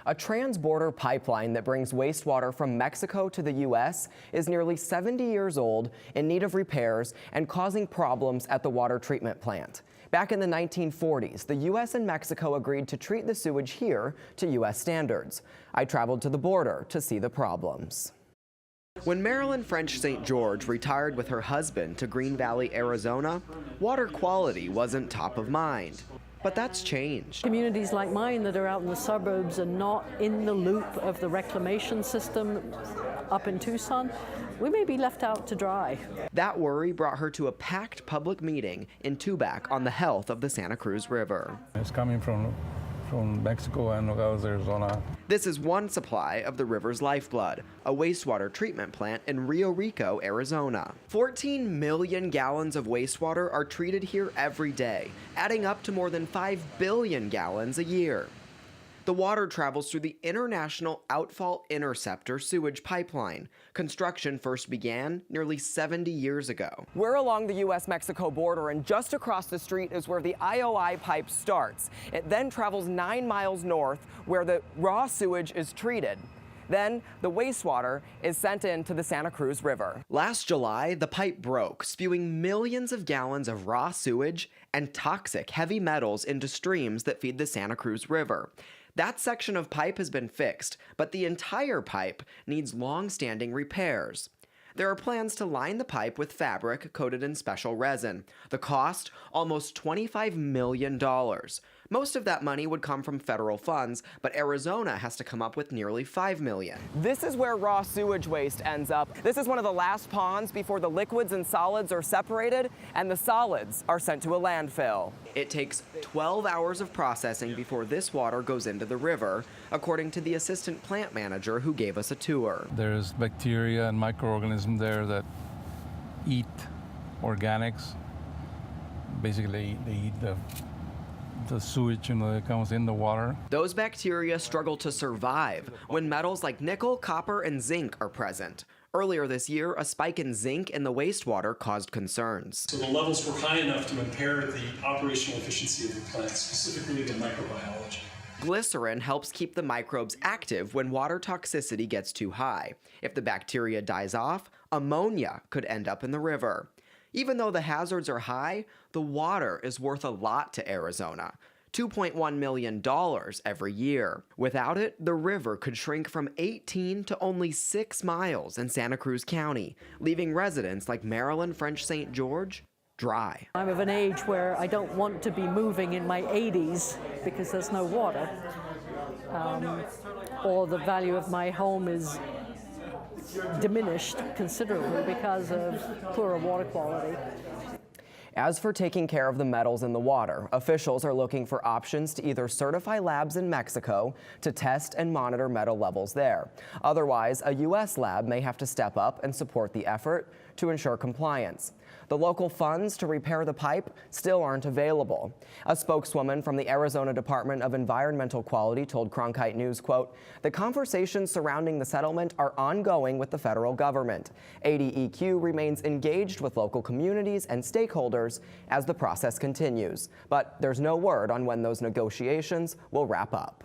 A trans-border pipeline that brings wastewater from Mexico to the U.S. is nearly 70 years old, in need of repairs, and causing problems at the water treatment plant. Back in the 1940s, the U.S. and Mexico agreed to treat the sewage here to U.S. standards. I traveled to the border to see the problems. When Marilyn French St. George retired with her husband to Green Valley, Arizona, water quality wasn't top of mind. But that's changed. Communities like mine that are out in the suburbs and not in the loop of the reclamation system up in Tucson, we may be left out to dry. That worry brought her to a packed public meeting in Tubac on the health of the Santa Cruz River. It's coming from Mexico and Nogales, Arizona. This is one supply of the river's lifeblood, a wastewater treatment plant in Rio Rico, Arizona. 14 million gallons of wastewater are treated here every day, adding up to more than 5 billion gallons a year. The water travels through the International Outfall Interceptor sewage pipeline. Construction first began nearly 70 years ago. We're along the U.S.-Mexico border, and just across the street is where the IOI pipe starts. It then travels 9 miles north, where the raw sewage is treated. Then, the wastewater is sent into the Santa Cruz River. Last July, the pipe broke, spewing millions of gallons of raw sewage and toxic heavy metals into streams that feed the Santa Cruz River. That section of pipe has been fixed, but the entire pipe needs long-standing repairs. There are plans to line the pipe with fabric coated in special resin. The cost, almost $25 million. Most of that money would come from federal funds, but Arizona has to come up with nearly $5 million. This is where raw sewage waste ends up. This is one of the last ponds before the liquids and solids are separated, and the solids are sent to a landfill. It takes 12 hours of processing before this water goes into the river, according to the assistant plant manager who gave us a tour. There's bacteria and microorganisms there that eat organics. Basically, they eat the sewage that comes in the water. Those bacteria struggle to survive when metals like nickel, copper, and zinc are present. Earlier this year, a spike in zinc in the wastewater caused concerns. So the levels were high enough to impair the operational efficiency of the plant, specifically the microbiology. Glycerin helps keep the microbes active when water toxicity gets too high. If the bacteria dies off, ammonia could end up in the river. Even though the hazards are high, the water is worth a lot to Arizona. $2.1 million every year. Without it, the river could shrink from 18 to only 6 miles in Santa Cruz County, leaving residents like Marilyn French St. George dry. I'm of an age where I don't want to be moving in my 80s because there's no water. Or the value of my home is diminished considerably because of poorer water quality. As for taking care of the metals in the water, officials are looking for options to either certify labs in Mexico to test and monitor metal levels there. Otherwise, a U.S. lab may have to step up and support the effort to ensure compliance. The local funds to repair the pipe still aren't available. A spokeswoman from the Arizona Department of Environmental Quality told Cronkite News, quote, "The conversations surrounding the settlement are ongoing with the federal government. ADEQ remains engaged with local communities and stakeholders as the process continues. But there's no word on when those negotiations will wrap up."